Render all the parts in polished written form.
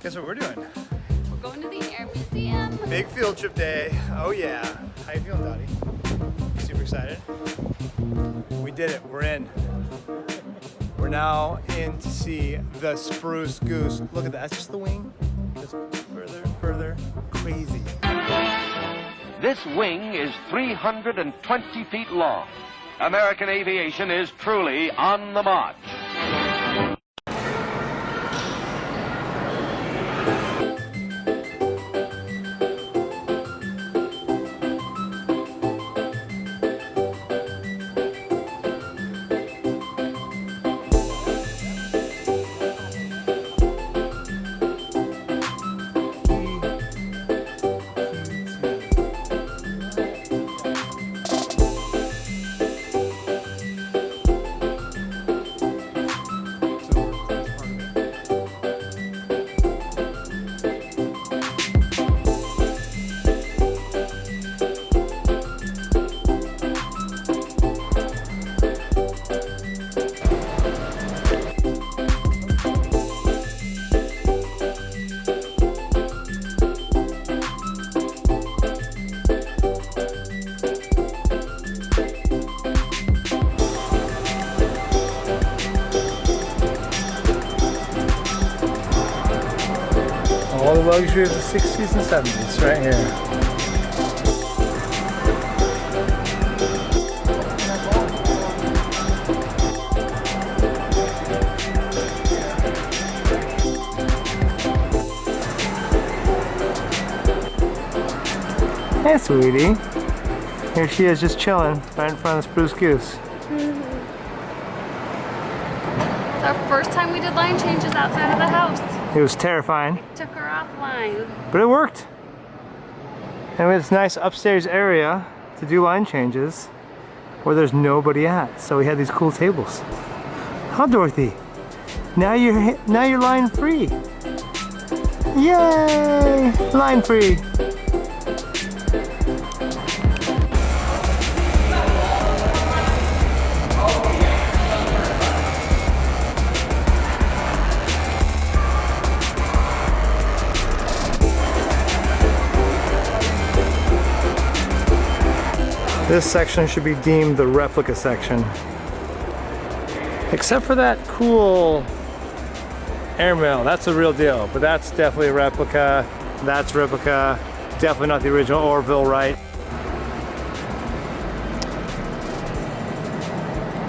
Guess what we're doing? We're going to the Air Museum. Big field trip day. Oh yeah. How you feeling, Dottie? Super excited? We did it. We're in. We're now in to see the Spruce Goose. Look at that. That's just the wing. Just further. Crazy. This wing is 320 feet long. American aviation is truly on the march. All the luxury of the 60s and 70s right here. Hey, sweetie. Here she is, just chilling right in front of the Spruce Goose. It's our first time we did line changes outside of the house. It was terrifying. Took her offline. But it worked. And we had this nice upstairs area to do line changes where there's nobody at. So we had these cool tables. Huh, Dorothy? Now you're line free. Yay! Line free. This section should be deemed the replica section. Except for that cool airmail, that's a real deal, but that's definitely a replica. That's replica, definitely not the original Orville, right?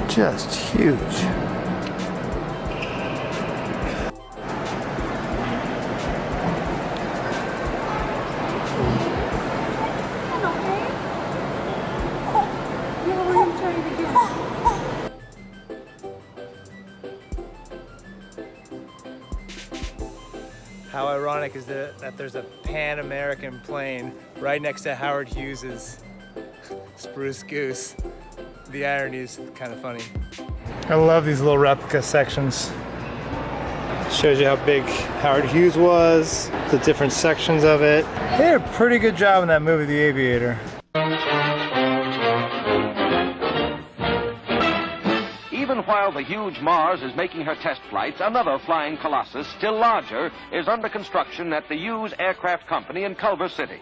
Just huge. How ironic is that there's a Pan-American plane right next to Howard Hughes's Spruce Goose. The irony is kind of funny. I love these little replica sections. Shows you how big Howard Hughes was, the different sections of it. They did a pretty good job in that movie, The Aviator. Even while the huge Mars is making her test flights, another flying colossus, still larger, is under construction at the Hughes Aircraft Company in Culver City.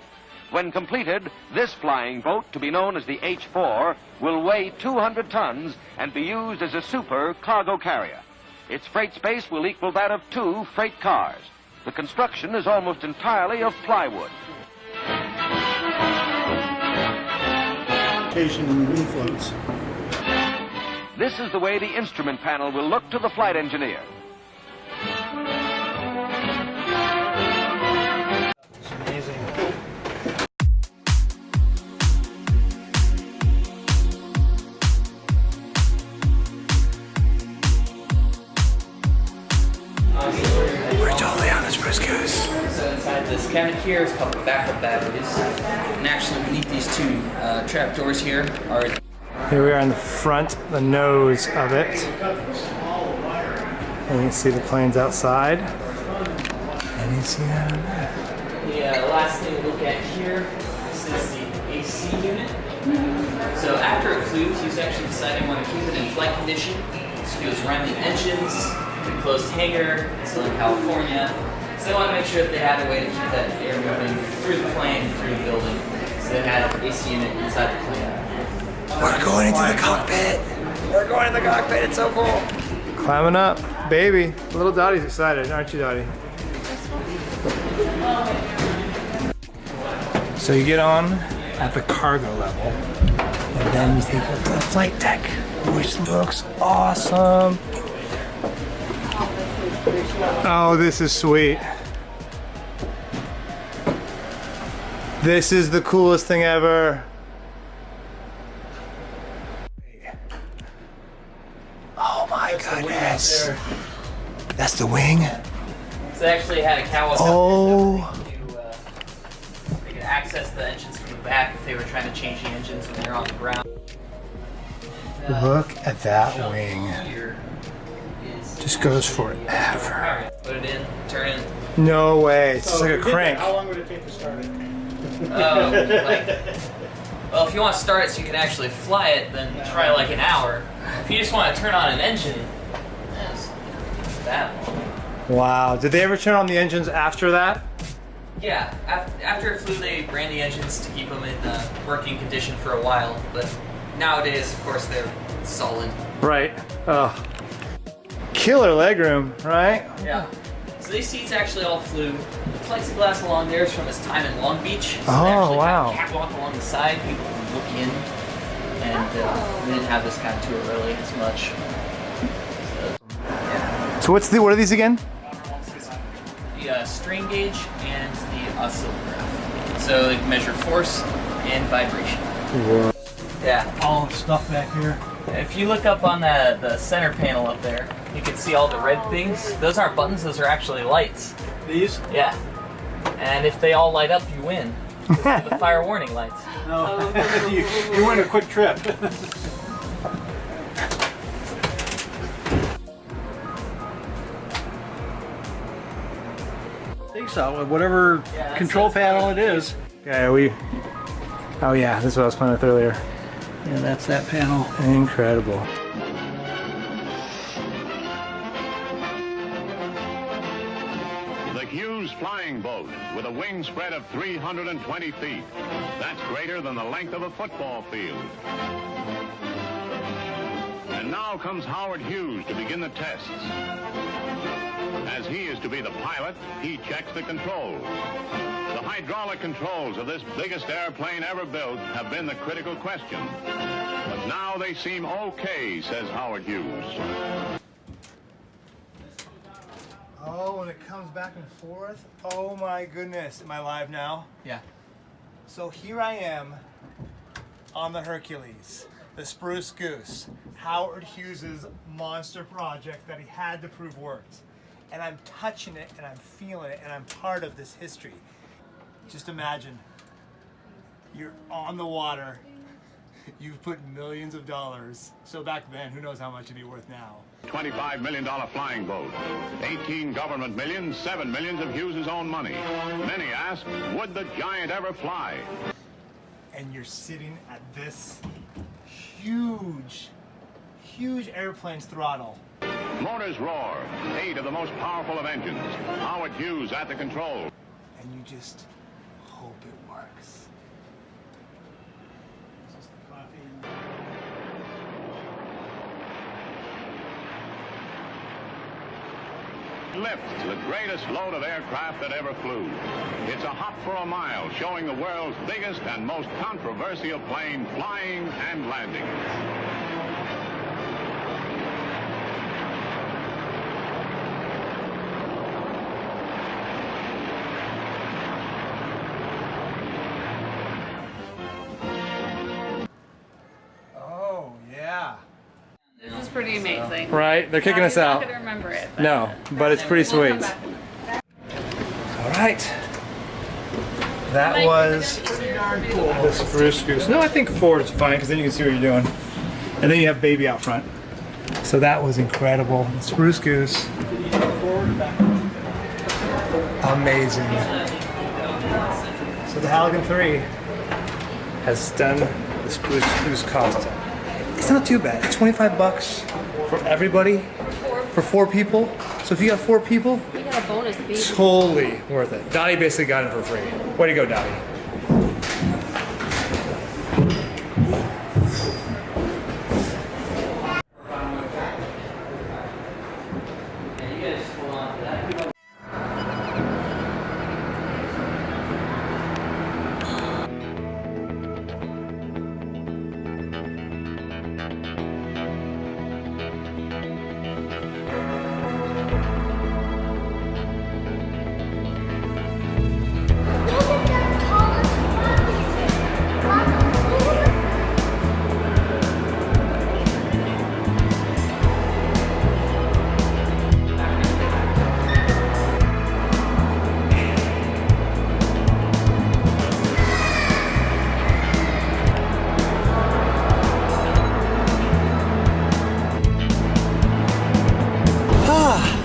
When completed, this flying boat, to be known as the H-4, will weigh 200 tons and be used as a super cargo carrier. Its freight space will equal that of 2 freight cars. The construction is almost entirely of plywood. In the wind floats. This is the way the instrument panel will look to the flight engineer. It's amazing. We're totally on the Spruce Goose. So inside this cabinet here is a couple of backup batteries. And actually beneath these two trap doors here are... Here we are in the front, the nose of it. And you can see the planes outside. And you see that on there. The last thing to look at here, this is the AC unit. So after it flew, he was actually deciding when to keep it in flight condition. So he was running the engines, the closed hangar, still in California. So they want to make sure that they had a way to keep that air moving through the plane, through the building. So they had an AC unit inside the plane. We're going into the cockpit. We're going in the cockpit. It's so cool. Climbing up, baby. Little Dottie's excited, aren't you, Dottie? So you get on at the cargo level, and then you take a look at the flight deck, which looks awesome. Oh, this is sweet. This is the coolest thing ever. Oh my goodness. That's the wing? So they actually had a catwalk Oh. up there so they could access the engines from the back if they were trying to change the engines when they're on the ground. Look at that wing. Here is Just goes forever. Alright, put it in, turn it. No way, it's just like a crank. How long would it take to start it? Well, if you want to start it so you can actually fly it, then try like an hour. If you just want to turn on an engine, it's that long. Wow, did they ever turn on the engines after that? Yeah, after it flew, they ran the engines to keep them in working condition for a while, but nowadays, of course, they're solid. Right. Oh. Killer legroom, right? Yeah. So these seats actually all flew. The plexiglass along there is from his time in Long Beach. So Oh, they actually wow. had a catwalk along the side, people could look in, and we didn't have this kind of tour really as much. So what are these again? The strain gauge and the oscillograph. So they can measure force and vibration. Whoa. Yeah. All the stuff back here. If you look up on the center panel up there, you can see all the red things. Those aren't buttons, those are actually lights. These? Yeah. And if they all light up, you win. The fire warning lights. No. you win a quick trip. I think so. Whatever Yeah, control that's panel it is. Yeah, oh yeah, this is what I was playing with earlier. Yeah, that's that panel. Incredible. The Hughes flying boat with a wing spread of 320 feet. That's greater than the length of a football field. And now comes Howard Hughes to begin the tests. As he is to be the pilot, he checks the controls. The hydraulic controls of this biggest airplane ever built have been the critical question. But now they seem okay, says Howard Hughes. Oh, when it comes back and forth. Oh my goodness. Am I live now? Yeah. So here I am on the Hercules, the Spruce Goose, Howard Hughes's monster project that he had to prove worked. And I'm touching it and I'm feeling it and I'm part of this history. Just imagine, you're on the water, you've put millions of dollars. So back then, who knows how much it'd be worth now. $25 million flying boat. 18 government millions, 7 millions of Hughes's own money. Many ask, would the giant ever fly? And you're sitting at this huge airplane's throttle. Motors roar, 8 of the most powerful of engines. Howard Hughes at the control. And you just hope it works. Lifts the greatest load of aircraft that ever flew. It's a hop for a mile, showing the world's biggest and most controversial plane flying and landing. Oh, yeah. This is pretty amazing. Right, they're kicking us I'm out. not gonna remember it. But No, but it's pretty we'll sweet. come back. All right. That Mike, was is it gonna be easier for me to walk? the Spruce Goose. No, I think forward's fine because then you can see what you're doing. And then you have baby out front. So that was incredible. The Spruce Goose. Amazing. So the Halligan 3 has done the Spruce Goose cost. It's not too bad. It's $25 for everybody, for 4 people. So if you got 4 people, got a bonus baby. Totally worth it. Dottie basically got it for free. Way to go, Dottie. Yeah, you guys hold on to that.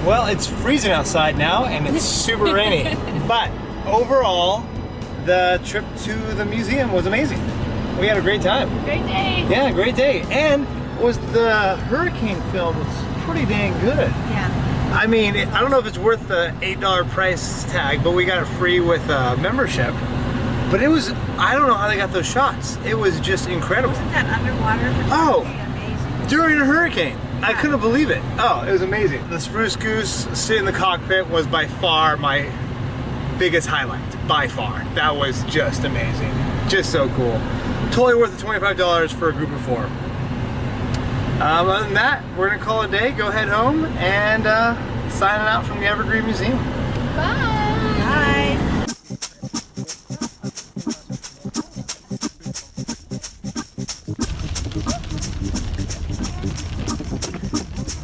Well, it's freezing outside now and it's super rainy. But overall, the trip to the museum was amazing. We had a great time. Great day. Yeah, great day. And was the hurricane film was pretty dang good. Yeah. I mean, I don't know if it's worth the $8 price tag, but we got it free with a membership. But it was, I don't know how they got those shots. It was just incredible. Wasn't that underwater? Oh. Amazing. During a hurricane. I couldn't believe it. Oh, it was amazing. The Spruce Goose sitting in the cockpit was by far my biggest highlight. By far. That was just amazing. Just so cool. Totally worth the $25 for a group of 4. Other than that, we're gonna call it a day, go head home, and signing out from the Evergreen Museum. Bye.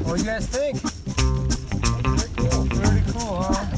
What do you guys think? Pretty cool, huh?